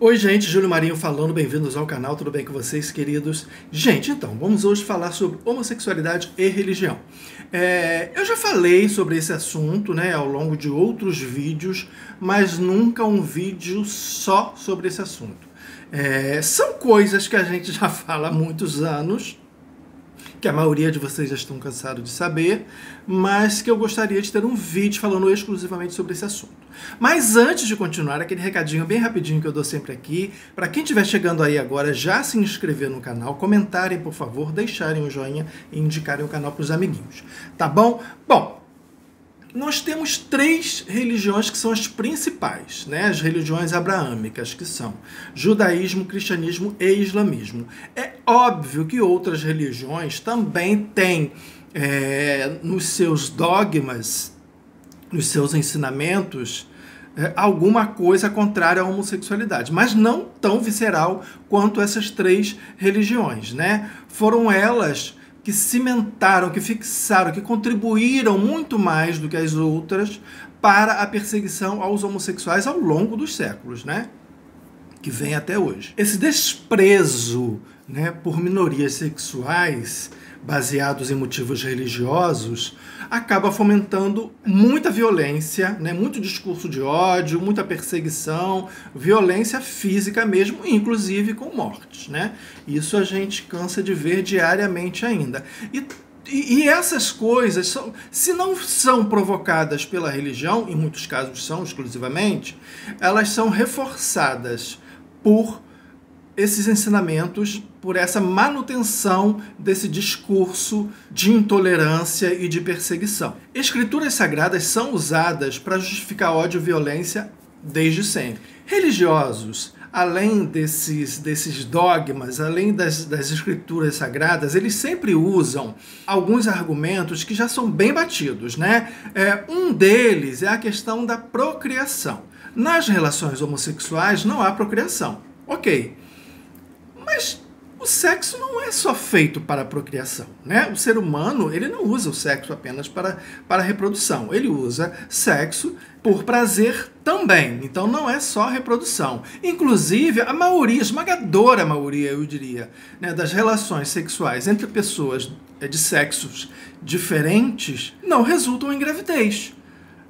Oi gente, Júlio Marinho falando, bem-vindos ao canal, tudo bem com vocês, queridos? Gente, então, vamos hoje falar sobre homossexualidade e religião. Eu já falei sobre esse assunto, né, ao longo de outros vídeos, mas nunca um vídeo só sobre esse assunto. São coisas que a gente já fala há muitos anos, que a maioria de vocês já estão cansados de saber, mas que eu gostaria de ter um vídeo falando exclusivamente sobre esse assunto. Mas antes de continuar, aquele recadinho bem rapidinho que eu dou sempre aqui, para quem estiver chegando aí agora, já se inscrever no canal, comentarem, por favor, deixarem o joinha e indicarem o canal para os amiguinhos, tá bom? Bom, nós temos três religiões que são as principais, né? As religiões abraâmicas, que são judaísmo, cristianismo e islamismo. É óbvio que outras religiões também têm nos seus dogmas, nos seus ensinamentos, alguma coisa contrária à homossexualidade, mas não tão visceral quanto essas três religiões, né? Foram elas que cimentaram, que fixaram, que contribuíram muito mais do que as outras para a perseguição aos homossexuais ao longo dos séculos, né? Que vem até hoje. Esse desprezo, né, por minorias sexuais baseados em motivos religiosos acaba fomentando muita violência, né, muito discurso de ódio, muita perseguição, violência física mesmo, inclusive com mortes, né? Isso a gente cansa de ver diariamente ainda. E essas coisas, se não são provocadas pela religião, em muitos casos são exclusivamente, elas são reforçadas por esses ensinamentos, por essa manutenção desse discurso de intolerância e de perseguição. Escrituras sagradas são usadas para justificar ódio e violência desde sempre. Religiosos, além desses dogmas, além das escrituras sagradas, eles sempre usam alguns argumentos que já são bem batidos, né? Um deles é a questão da procriação. Nas relações homossexuais não há procriação. Ok. Mas o sexo não é só feito para a procriação, né? O ser humano, ele não usa o sexo apenas para a reprodução. Ele usa sexo por prazer também. Então não é só reprodução. Inclusive, a maioria, esmagadora maioria, eu diria, né, das relações sexuais entre pessoas de sexos diferentes não resultam em gravidez,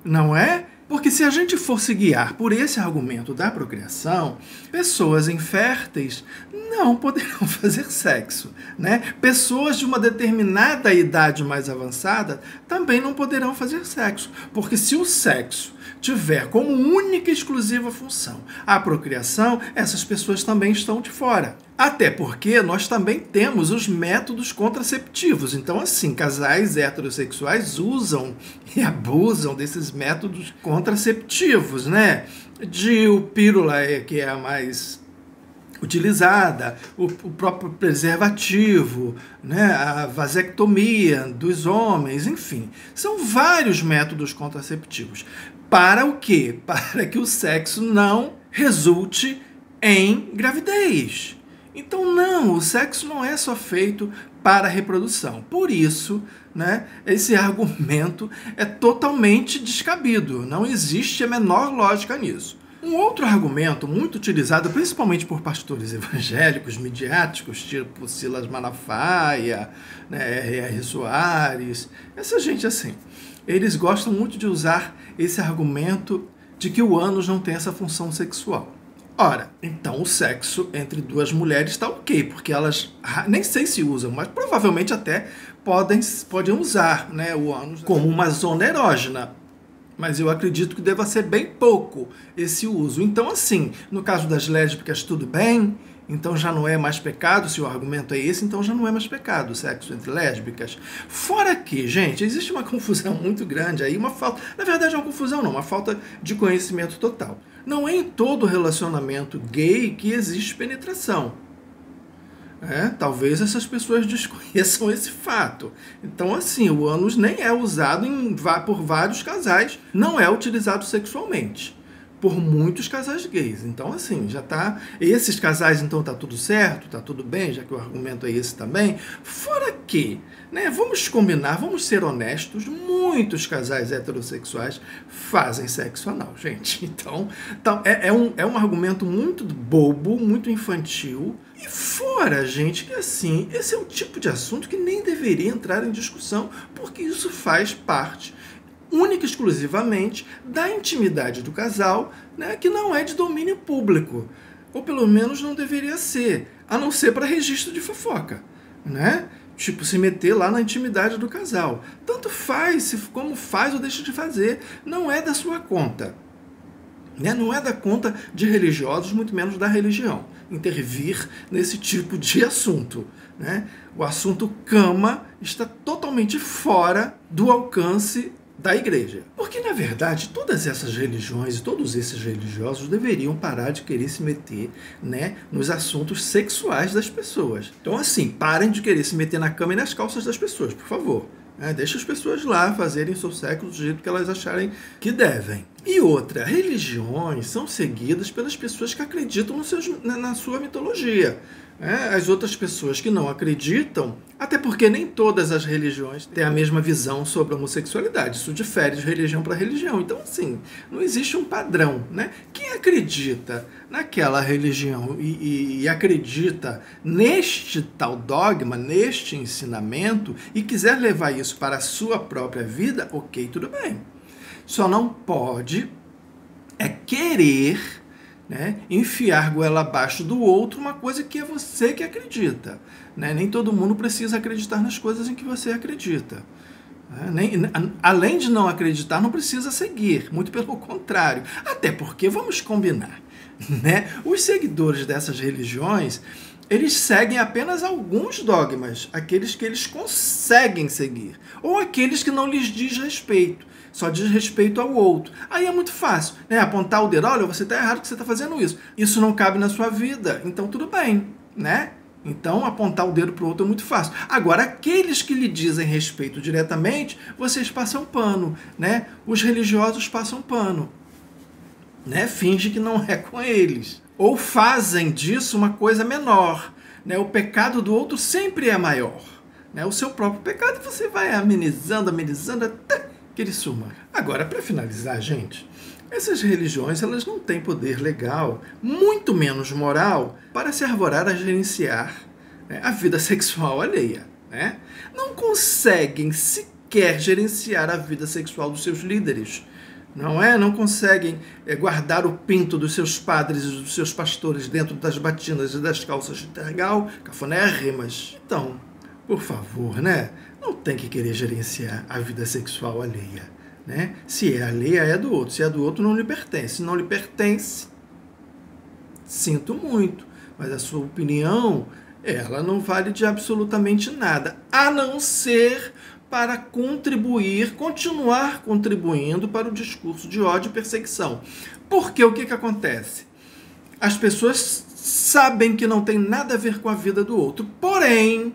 não é? Porque se a gente for se guiar por esse argumento da procriação, pessoas inférteis não poderão fazer sexo, né? Pessoas de uma determinada idade mais avançada também não poderão fazer sexo, porque se o sexo tiver como única e exclusiva função a procriação, essas pessoas também estão de fora. Até porque nós também temos os métodos contraceptivos. Então, assim, casais heterossexuais usam e abusam desses métodos contraceptivos, né? Pílula, que é a mais utilizada, o próprio preservativo, né, a vasectomia dos homens, enfim. São vários métodos contraceptivos. Para o quê? Para que o sexo não resulte em gravidez. Então, não, o sexo não é só feito para a reprodução. Por isso, né, esse argumento é totalmente descabido. Não existe a menor lógica nisso. Um outro argumento muito utilizado, principalmente por pastores evangélicos, midiáticos, tipo Silas Malafaia, né, R.R. Soares, essa gente assim, eles gostam muito de usar esse argumento de que o ânus não tem essa função sexual. Ora, então o sexo entre duas mulheres está ok, porque elas nem sei se usam, mas provavelmente até podem usar, né, o ânus como uma zona erógena. Mas eu acredito que deva ser bem pouco esse uso. Então, assim, no caso das lésbicas, tudo bem, então já não é mais pecado, se o argumento é esse, então já não é mais pecado o sexo entre lésbicas. Fora que, gente, existe uma confusão muito grande aí, uma falta, na verdade é uma confusão não, uma falta de conhecimento total. Não é em todo relacionamento gay que existe penetração. Talvez essas pessoas desconheçam esse fato. Então, assim, o ânus nem é usado por vários casais, não é utilizado sexualmente. por muitos casais gays. Então, assim, já tá... Esses casais, então, tá tudo certo, tá tudo bem, já que o argumento é esse também. Fora que, né, vamos combinar, vamos ser honestos, muitos casais heterossexuais fazem sexo anal, gente. Então é um argumento muito bobo, muito infantil. E fora, gente, que assim, esse é o tipo de assunto que nem deveria entrar em discussão, porque isso faz parte única e exclusivamente da intimidade do casal, né, que não é de domínio público, ou pelo menos não deveria ser, a não ser para registro de fofoca, né? Tipo, se meter lá na intimidade do casal. Tanto faz, como faz ou deixa de fazer, não é da sua conta, né? Não é da conta de religiosos, muito menos da religião, intervir nesse tipo de assunto, né? O assunto cama está totalmente fora do alcance da igreja. Porque, na verdade, todas essas religiões e todos esses religiosos deveriam parar de querer se meter, né, nos assuntos sexuais das pessoas. Então, assim, parem de querer se meter na cama e nas calças das pessoas, por favor. Deixa as pessoas lá fazerem seu sexo do jeito que elas acharem que devem. E outra, religiões são seguidas pelas pessoas que acreditam na sua mitologia. As outras pessoas que não acreditam, até porque nem todas as religiões têm a mesma visão sobre a homossexualidade. Isso difere de religião para religião. Então, assim, não existe um padrão, né? Quem acredita naquela religião e acredita neste tal dogma, neste ensinamento, e quiser levar isso para a sua própria vida, ok, tudo bem. Só não pode querer, né, enfiar goela abaixo do outro uma coisa que é você que acredita, né? Nem todo mundo precisa acreditar nas coisas em que você acredita. Além de não acreditar, não precisa seguir, muito pelo contrário. Até porque, vamos combinar, né? Os seguidores dessas religiões, eles seguem apenas alguns dogmas, aqueles que eles conseguem seguir, ou aqueles que não lhes diz respeito, só diz respeito ao outro. Aí é muito fácil, né? Apontar o dedo, olha, você está errado que você está fazendo isso. Isso não cabe na sua vida, então tudo bem, né? Então, apontar o dedo para o outro é muito fácil. Agora, aqueles que lhe dizem respeito diretamente, vocês passam pano, né? Os religiosos passam pano, né? Finge que não é com eles. Ou fazem disso uma coisa menor, né? O pecado do outro sempre é maior, né? O seu próprio pecado você vai amenizando até que ele suma. Agora, para finalizar, gente, essas religiões, elas não têm poder legal, muito menos moral, para se arvorar a gerenciar, né, a vida sexual alheia, né? Não conseguem sequer gerenciar a vida sexual dos seus líderes, não conseguem guardar o pinto dos seus padres e dos seus pastores dentro das batinas e das calças de tergal, cafonérrimas. Então, por favor, né? Não tem que querer gerenciar a vida sexual alheia, né? Se é alheia, é do outro. Se é do outro, não lhe pertence. Se não lhe pertence, sinto muito, mas a sua opinião, ela não vale de absolutamente nada, a não ser para continuar contribuindo para o discurso de ódio e perseguição. Porque o que acontece? As pessoas sabem que não tem nada a ver com a vida do outro, porém,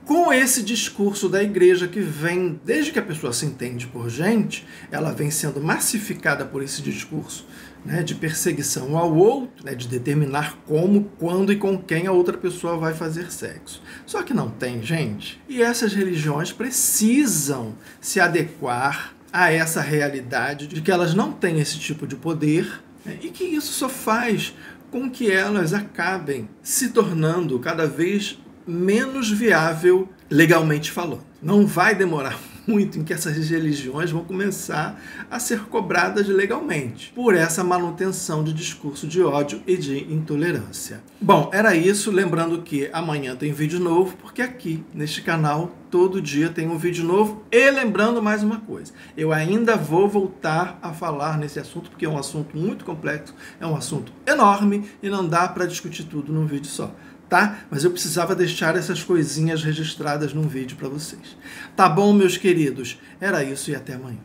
com esse discurso da igreja que vem, desde que a pessoa se entende por gente, ela vem sendo massificada por esse discurso, né, de perseguição ao outro, né, de determinar como, quando e com quem a outra pessoa vai fazer sexo. Só que não tem, gente. E essas religiões precisam se adequar a essa realidade de que elas não têm esse tipo de poder, né, e que isso só faz com que elas acabem se tornando cada vez menos viável legalmente falando. Não vai demorar muito em que essas religiões vão começar a ser cobradas legalmente por essa manutenção de discurso de ódio e de intolerância. Bom, era isso. Lembrando que amanhã tem vídeo novo, porque aqui neste canal todo dia tem um vídeo novo. E lembrando mais uma coisa, eu ainda vou voltar a falar nesse assunto, porque é um assunto muito complexo, é um assunto enorme e não dá para discutir tudo num vídeo só. Tá? Mas eu precisava deixar essas coisinhas registradas num vídeo para vocês. Tá bom, meus queridos? Era isso e até amanhã.